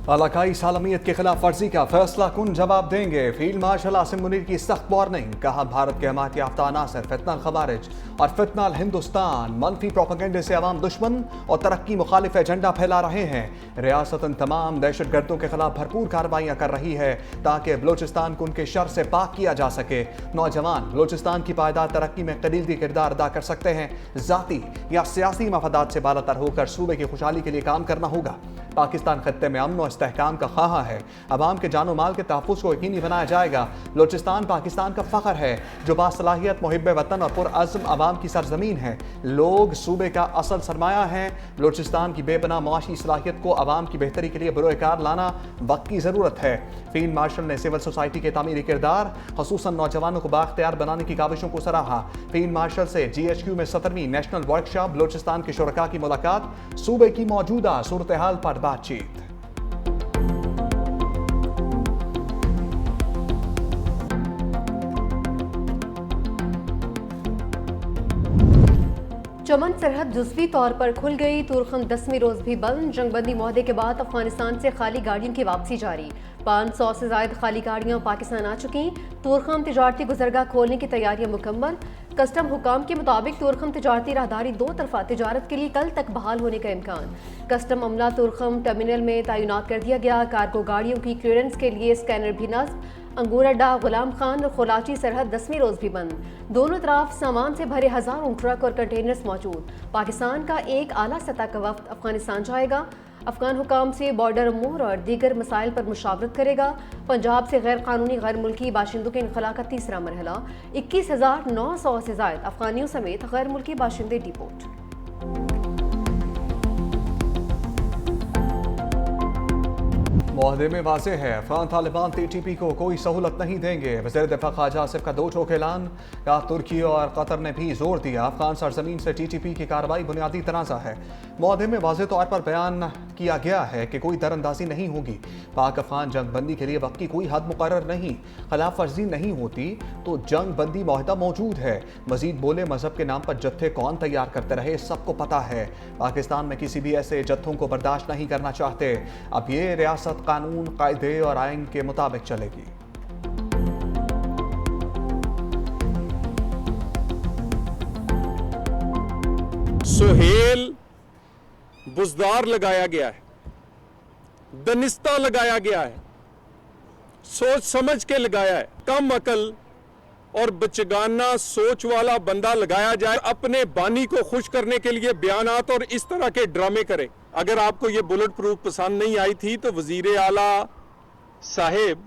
इलाकाई सालमियत की खिलाफ वर्जी का फैसला कुन जवाब देंगे। फील्ड मार्शल आसिम मुनीर की सख्त वार्निंग। कहा, भारत के हमायत याफ्ता अनासर फितनल खवारिज और फितनल हिंदुस्तान मनफी प्रोपेगेंडे से अवाम दुश्मन और तरक्की मुखालिफ एजेंडा फैला रहे हैं। रियासतन तमाम दहशत गर्दों के खिलाफ भरपूर कार्रवाइयाँ कर रही है ताकि बलोचिस्तान को उनके शर से पाक किया जा सके। नौजवान बलोचिस्तान की पायदार तरक्की में कलीदी किरदार अदा कर सकते हैं। जाती या सियासी मफादात से बालातर होकर सूबे की खुशहाली के लिए काम करना होगा। पाकिस्तान खत्ते में अमन और इस्तेहकाम का ख्वाह है। अवाम के जानो माल के तहफ़्फ़ुज़ को यकीनी बनाया जाएगा। बलोचिस्तान पाकिस्तान का फ़ख्र है जो बासलाहियत मुहिब्ब वतन और पुरअज़्म अवाम की सरजमीन है। लोग सूबे का असल सरमाया है। बलोचिस्तान की बेपनाह मुआशी सलाहियत को अवाम की बेहतरी के लिए बरोकार लाना वक्त की ज़रूरत है। फील्ड मार्शल ने सिविल सोसाइटी के तामीरी किरदार खसूसन नौजवानों को बाख्तियार बनाने की काविशों को सराहा। फील्ड मार्शल से GHQ में 17वीं नेशनल वर्कशॉप बलोचिस्तान के शुरका की मुलाकात। सूबे की मौजूदा सूरत हाल पर बातचीत। चमन सरहद जुज़वी तौर पर खुल गई। तुरखम 10वीं रोज भी बंद। जंगबंदी मुआहदे के बाद अफगानिस्तान से खाली गाड़ियों की वापसी जारी। 500 से ज्यादा खाली गाड़ियां पाकिस्तान आ चुकी। तुरखम तिजारती गुजरगाह खोलने की तैयारियां मुकम्मल। कस्टम हुकाम के मुताबिक तुरखम तिजारती राहदारी 2 तरफा तिजारत के लिए कल तक बहाल होने का इम्कान। कस्टम अमला तुरखम टर्मिनल में तैनात कर दिया गया। कार्गो गाड़ियों की क्लियरेंस के लिए स्कैनर भी नस्ब। अंगूर अड्डा, गुलाम खान और खोलाची सरहद 10वीं रोज भी बंद। दोनों तरफ सामान से भरे हजारों ट्रक और कंटेनर्स मौजूद। पाकिस्तान का एक आला सतह का वफ्द अफगानिस्तान जाएगा। अफगान हुकाम से बॉर्डर अमूर और दीगर मसाइल पर मुशावरत करेगा। पंजाब से गैर कानूनी गैर मुल्की बाशिंदों के इनखला का तीसरा मरहला। 21,900 से ज्यादा अफगानियों समेत गैर मुल्की बाशिंदे डिपोर्ट। मुआहदे में वाज़ेह है, अफगान तालिबान TTP को कोई सहूलत नहीं देंगे। वज़ीर दिफा ख्वाजा आसिफ का 2 टोक ऐलान। कहा, तुर्की और कतर ने भी जोर दिया अफगान सरजमीन से TTP की कार्रवाई बुनियादी तनाज़ा है। मुआहदे में वाज़ेह तौर पर बयान किया गया है कि कोई दरअंदाजी नहीं होगी। पाक अफगान जंग बंदी के लिए वक्त की कोई हद मुकर्रर नहीं। खिलाफ वर्जी नहीं होती तो जंग बंदी मुआहदा मौजूद है। मजीद बोले, मजहब के नाम पर जत्थे कौन तैयार करते रहे सबको पता है। पाकिस्तान में किसी भी ऐसे जत्थों को बर्दाश्त नहीं करना चाहते। अब ये रियासत कानून, कायदे और आइन के मुताबिक चलेगी। सुहेल बुजदार लगाया गया है, दनिस्ता लगाया गया है, सोच समझ के लगाया है। कम अकल और बचगाना सोच वाला बंदा लगाया जाए अपने बानी को खुश करने के लिए बयानात और इस तरह के ड्रामे करे। अगर आपको ये बुलेट प्रूफ पसंद नहीं आई थी तो वजीर आला साहेब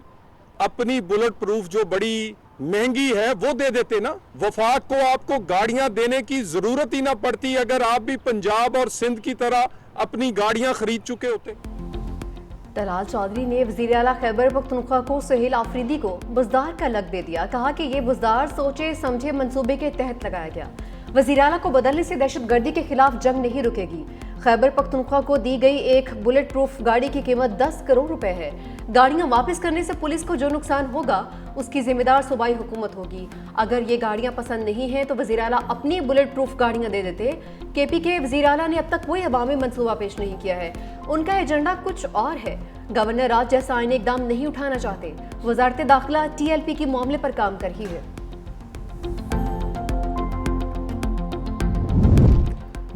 अपनी बुलेट प्रूफ जो बड़ी महंगी है वो दे देते ना। वफाक को आपको गाड़ियां देने की जरूरत ही ना पड़ती अगर आप भी पंजाब और सिंध की तरह अपनी गाड़ियां खरीद चुके होते। तलाल चौधरी ने वज़ीर आला खैबर पख्तूनख्वा को सुहेल आफरीदी को बुजदार का लक़ब दे दिया। कहा कि ये बुजदार सोचे समझे मंसूबे के तहत लगाया गया। वज़ीर आला को बदलने से दहशतगर्दी के खिलाफ जंग नहीं रुकेगी। खैबर पख्तूनख्वा को दी गई एक बुलेट प्रूफ गाड़ी की कीमत 10 करोड़ रुपए है। गाड़ियां वापस करने से पुलिस को जो नुकसान होगा उसकी जिम्मेदार सूबाई हुकूमत होगी। अगर ये गाड़ियां पसंद नहीं है तो वज़ीर आला अपनी बुलेट प्रूफ गाड़ियां दे देते। KP के वज़ीर आला ने अब तक कोई अवामी मंसूबा पेश नहीं किया है। उनका एजेंडा कुछ और है। गवर्नर राज जैसा आईनी इकदाम नहीं उठाना चाहते। वजारत दाखिला TLP के मामले पर काम कर रही है।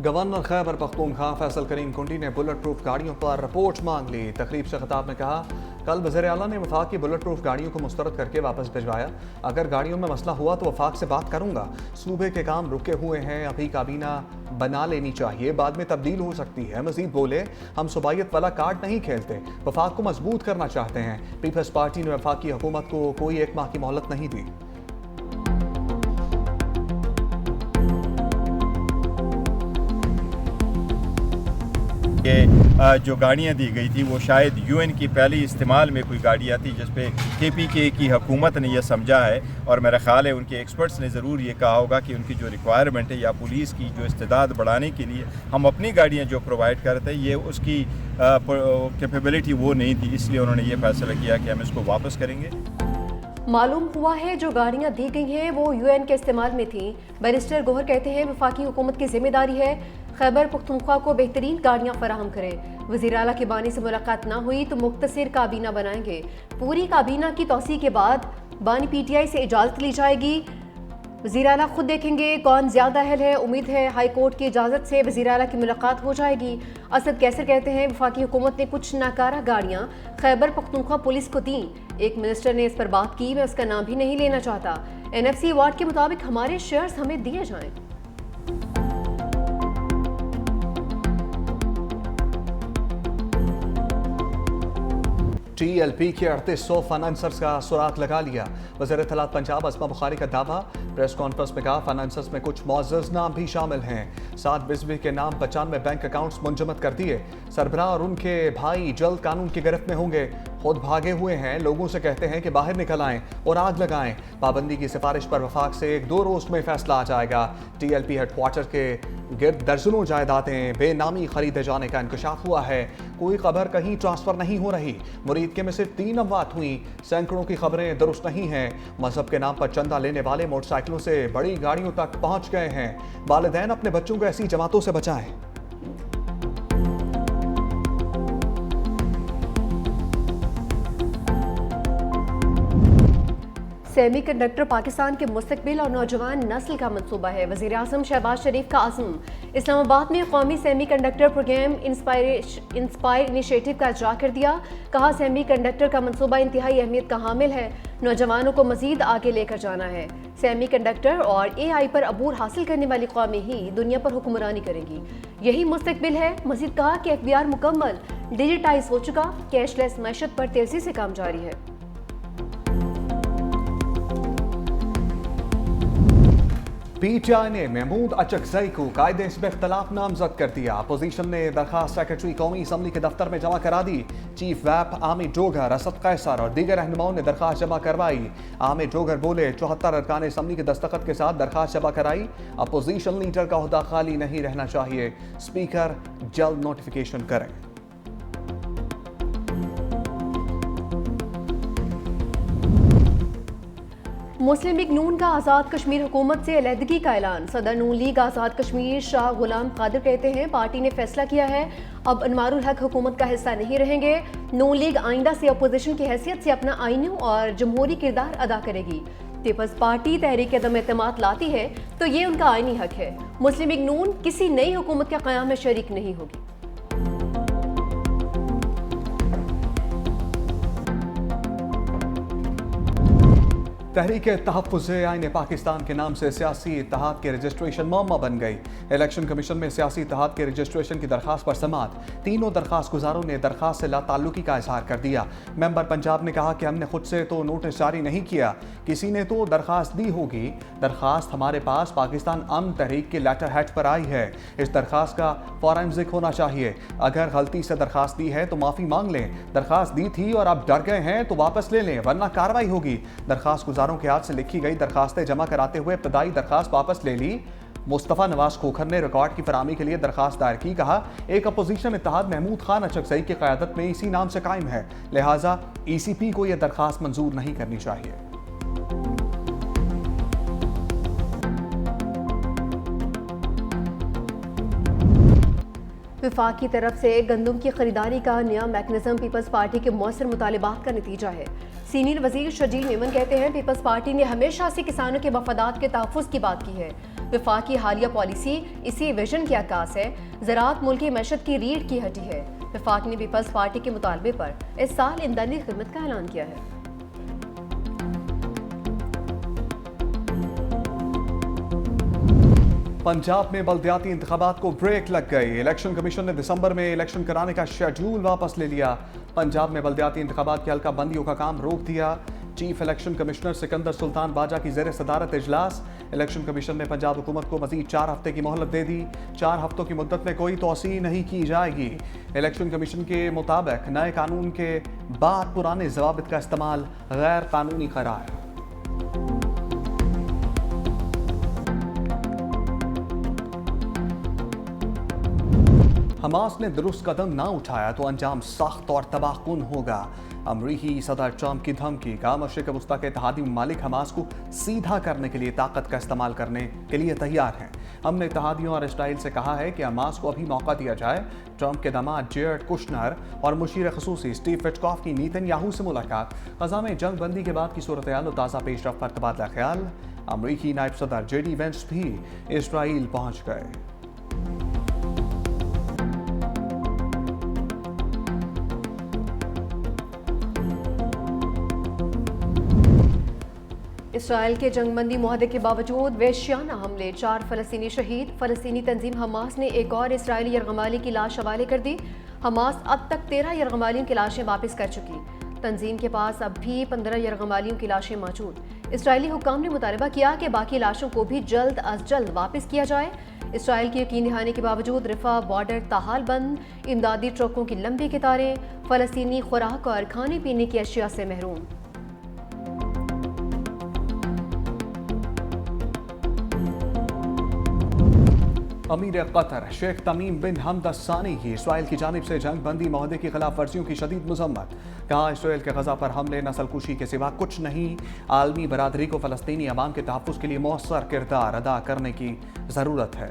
गवर्नर खैबर पख्तूनख्वा फैसल करीम कुंडी ने बुलेट प्रूफ गाड़ियों पर रिपोर्ट मांग ली। तकरीब से खिताब में कहा, कल वज़ीर आला ने वफाक की बुलेट प्रूफ गाड़ियों को मुस्तरद करके वापस भिजवाया। अगर गाड़ियों में मसला हुआ तो वफाक से बात करूंगा। सूबे के काम रुके हुए हैं, अभी काबीना बना लेनी चाहिए, बाद में तब्दील हो सकती है। मजीद बोले, हम सुबाइयत वाला कार्ड नहीं खेलते, वफाक को मजबूत करना चाहते हैं। पीपल्स पार्टी ने वफाक की हुकूमत को कोई 1 माह की मोहलत नहीं दी। कि जो गाड़ियाँ दी गई थी वो शायद UN की पहली इस्तेमाल में कोई गाड़ियाँ थी जिस पे KPK की हुकूमत ने यह समझा है। और मेरा ख्याल है उनके एक्सपर्ट्स ने ज़रूर ये कहा होगा कि उनकी जो रिक्वायरमेंट है या पुलिस की जो इस्तेदाद बढ़ाने के लिए हम अपनी गाड़ियाँ जो प्रोवाइड करते हैं ये उसकी कैपेबिलिटी वो नहीं थी, इसलिए उन्होंने ये फैसला किया कि हम इसको वापस करेंगे। मालूम हुआ है जो गाड़ियां दी गई हैं वो UN के इस्तेमाल में थी। बैरिस्टर गोहर कहते हैं वफाकी हुकूमत की जिम्मेदारी है खैबर पख्तूनख्वा को बेहतरीन गाड़ियां फराहम करें। वज़ीर आला की बानी से मुलाकात ना हुई तो मुख्तसर काबीना बनाएंगे। पूरी काबीना की तौसी के बाद बानी PTI से इजाज़त ली जाएगी। वज़ीर आला खुद देखेंगे कौन ज़्यादा अहल है। उम्मीद है हाई कोर्ट की इजाज़त से वज़ीर आला की मुलाकात हो जाएगी। असद कैसर कहते हैं वफाकी हुकूमत ने कुछ नाकारा गाड़ियाँ खैबर पख्तूनख्वा पुलिस को दी। एक मिनिस्टर ने इस पर बात की, मैं उसका नाम भी नहीं लेना चाहता। NFC अवार्ड के मुताबिक हमारे शेयर्स हमें दिए जाएं। TLP के 3800 फाइनेंसर्स का सुराग लगा लिया। वज़ीर इत्तलात पंजाब अस्मा बुखारी का दावा। प्रेस कॉन्फ्रेंस में कहा फाइनेंसर्स में कुछ मुअज़्ज़ज़ नाम भी शामिल हैं। 7 बिजली के नाम 95 बैंक अकाउंट्स मुंजमद कर दिए। सरबराह और उनके भाई जल्द कानून की गिरफ्त में होंगे। खुद भागे हुए हैं, लोगों से कहते हैं कि बाहर निकल आएं और आग लगाएं। पाबंदी की सिफारिश पर वफाक से 1-2 रोज में फैसला आ जाएगा। TLP हेडक्वार्टर के गिर्द दर्जनों जायदादें बेनामी खरीदे जाने का इंकशाफ हुआ है। कोई खबर कहीं ट्रांसफर नहीं हो रही। मुरीद के में सिर्फ 3 अमवात हुई। सैकड़ों की खबरें दुरुस्त नहीं हैं। मजहब के नाम पर चंदा लेने वाले मोटरसाइकिलों से बड़ी गाड़ियों तक पहुंच गए हैं। वालिदैन अपने बच्चों को ऐसी जमातों से बचाएं। सेमीकंडक्टर पाकिस्तान के मुस्तकबिल और नौजवान नस्ल का मंसूबा है। वज़ीर आज़म शहबाज शरीफ का आज़म। इस्लामाबाद में कौमी सेमीकंडक्टर प्रोग्राम इंस्पायर इनिशिएटिव का इजरा कर दिया। कहा सेमीकंडक्टर का मंसूबा इंतहाई अहमियत का हामिल है। नौजवानों को मजीद आगे लेकर जाना है। सेमीकंडक्टर और AI पर अबूर हासिल करने वाली कौमें ही दुनिया पर हुक्मरानी करेंगी। यही मुस्तकबिल है। मजीद कहा कि FBR मुकम्मल डिजिटाइज हो चुका। कैशलेस मैशत पर तेजी से काम जारी है। PTI ने महमूद अचकजई को कायदे हिस्ब इख्तलाफ नामजद कर दिया। अपोजिशन ने दरखास्त सेक्रेटरी कौमी असम्बली के दफ्तर में जमा करा दी। चीफ व्हिप आमिर जोगर, असद कैसर और दीगर रहनुमाओं ने दरखास्त जमा करवाई। आमिर जोगर बोले 74 अरकान असम्बली के दस्तखत के साथ दरखास्त जमा कराई। अपोजिशन लीडर का ओहदा खाली नहीं रहना चाहिए। स्पीकर जल्द नोटिफिकेशन करें। मुस्लिम लीग नून का आज़ाद कश्मीर हुकूमत से अलहदगी का ऐलान। सदर नून लीग आज़ाद कश्मीर शाह गुलाम कादिर कहते हैं पार्टी ने फैसला किया है अब अनवारुल हक हुकूमत का हिस्सा नहीं रहेंगे। नून लीग आइंदा से अपोजिशन की हैसियत से अपना आईनी और जमहूरी किरदार अदा करेगी। पीपल्स पार्टी तहरीक अदम एतमाद लाती है तो ये उनका आईनी हक है। मुस्लिम लीग नून किसी नई हुकूमत के क़याम में शरीक नहीं होगी। तहरीक तहफ़्फ़ुज़ आईन पाकिस्तान के नाम से सियासी इत्तेहाद के रजिस्ट्रेशन मौमा बन गई। इलेक्शन कमीशन में सियासी इत्तेहाद के रजिस्ट्रेशन की दरखास्त पर समाअत। तीनों दरखास्त गुजारों ने दरखास्त से लाताल्लुकी का इजहार कर दिया। मेंबर पंजाब ने कहा कि हमने खुद से तो नोटिस जारी नहीं किया, किसी ने तो दरखास्त दी होगी। दरखास्त हमारे पास पाकिस्तान अमन तहरीक के लेटर हेड पर आई है। इस दरखास्त का फौरन ज़िक्र होना चाहिए। अगर गलती से दरखास्त दी है तो माफ़ी मांग लें। दरखास्त दी थी और अब डर गए हैं तो वापस ले लें, वरना कार्रवाई होगी। दरखास्त गुजारों के हाथ से लिखी गई दरखास्तें जमा कराते हुए इब्तदाई दरखास्त वापस ले ली। मुस्तफ़ा नवाज खोखर ने रिकॉर्ड की फराहमी के लिए दरखास्त दायर की। कहा एक अपोजिशन इत्तेहाद महमूद खान अचकजई की क़यादत में इसी नाम से कायम है, लिहाजा ECP को यह दरखास्त मंजूर नहीं करनी चाहिए। विफाक की तरफ से गंदम की खरीदारी का नया मैकेनिज्म पीपल्स पार्टी के मौसर मुतालिबात का नतीजा है। सीनियर वजीर शजील मेमन कहते हैं पीपल्स पार्टी ने हमेशा से किसानों के मफादात के तहफ़्फ़ुज़ की बात की है। विफाक की हालिया पॉलिसी इसी विजन की अक्कास है। ज़राअत मुल्की मैशत की रीढ़ की हड्डी है। विफाक ने पीपल्स पार्टी के मुतालबे पर इस साल ईंधनी कीमत का ऐलान किया है। पंजाब में बल्दियाती इंतखाबात को ब्रेक लग गई। इलेक्शन कमीशन ने दिसंबर में इलेक्शन कराने का शेड्यूल वापस ले लिया। पंजाब में बल्दियाती इंतखाबात की हल्का बंदियों का काम रोक दिया। Chief election commissioner Sikandar Sultan बाजा की ज़ेर सदारत इजलास। इलेक्शन कमीशन ने पंजाब हुकूमत को मजीद 4 हफ्ते की मोहलत दे दी। 4 हफ्तों की मुद्दत में कोई तोसी नहीं की जाएगी। इलेक्शन कमीशन के मुताबिक नए कानून के बाद पुराने ज़वाबित का इस्तेमाल गैर कानूनी करार। हमास ने दुरुस्त कदम ना उठाया तो अंजाम सख्त और तबाहकुन होगा। अमरीकी सदर ट्रंप की धमकी का मशरिक वस्ता के इत्तेहादी ममालिक हमास को सीधा करने के लिए ताकत का इस्तेमाल करने के लिए तैयार हैं। हमने इत्तेहादियों और इसराइल से कहा है कि हमास को अभी मौका दिया जाए। ट्रंप के दामाद जेरेड कुशनर और मुशीर खसूसी स्टीव विटकॉफ की नेतन्याहू से मुलाकात। गजा में जंग बंदी के बाद की सूरत हाल और ताज़ा पेशरफ पर तबादला ख्याल। अमरीकी नायब सदर JD वेंस भी इसराइल पहुंच गए। इसराइल के जंगबंदी मुआहदे के बावजूद वहशियाना हमले, 4 फ़लस्तीनी शहीद। फ़लस्तीनी तंजीम हमास ने एक और इसराइली यरगमाली की लाश हवाले कर दी। हमास अब तक 13 यरगमालियों की लाशें वापस कर चुकी। तंजीम के पास अब भी 15 यरगमालियों की लाशें मौजूद। इसराइली हुक्काम ने मुतालबा किया कि बाकी लाशों को भी जल्द अज जल्द वापस किया जाए। इसराइल की यकीन दहानी के बावजूद रफा बॉर्डर ताहाल बंद, इमदादी ट्रकों की लंबी कतारें, फ़लस्तीनी खुराक और खाने पीने की अशिया से महरूम। अमीर कतर शेख तमीम बिन हमद सानी की इसराइल की जानिब से जंग बंदी मुआहदे की खिलाफ वर्जियों की शदीद मजम्मत। कहा, इसराइल के गजा पर हमले नस्लकुशी के सिवा कुछ नहीं। आलमी बरादरी को फ़लस्तीनी अवाम के तहफ़्फ़ुज़ के लिए मौसर किरदार अदा करने की ज़रूरत है।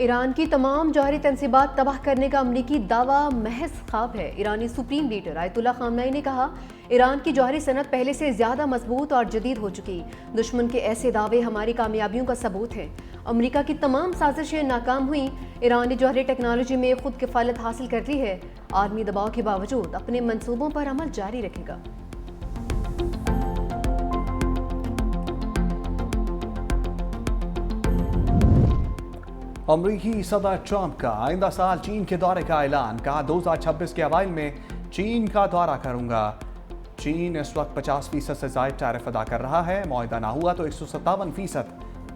ईरान की तमाम जौहरी तनसीबात तबाह करने का अमरीकी दावा महज ख्वाब है। ईरानी सुप्रीम लीडर आयतुल्लाह खामनेई ने कहा, ईरान की जौहरी सनत पहले से ज़्यादा मजबूत और जदीद हो चुकी। दुश्मन के ऐसे दावे हमारी कामयाबियों का सबूत हैं। अमरीका की तमाम साजिशें नाकाम हुई। ईरान ने जौहरी टेक्नोलॉजी में खुद किफ़ालत हासिल कर ली है। आलमी दबाव के बावजूद अपने मंसूबों पर अमल जारी रखेगा। अमरीकी सदर ट्रंप का आइंदा साल चीन के दौरे का ऐलान। कहा, 2026 के अवाइल में चीन का दौरा करूंगा। चीन इस वक्त 50% से ज़ायद टैरिफ अदा कर रहा है। मुआहदा ना हुआ तो 157%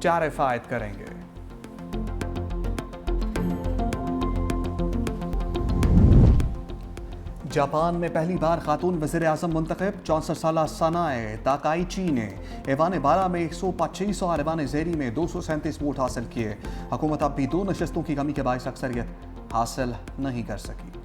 टैरिफ आयद करेंगे। जापान में पहली बार खातून वज़ीर आज़म मुंतखब। 64 साल सनाए ताकाइची ने ऐवान बाला में 125 और ऐवान ज़ेरी में 237 वोट हासिल किए। हुकूमत अब भी 2 नशस्तों की कमी के बायस अक्सरियत हासिल नहीं कर सकी।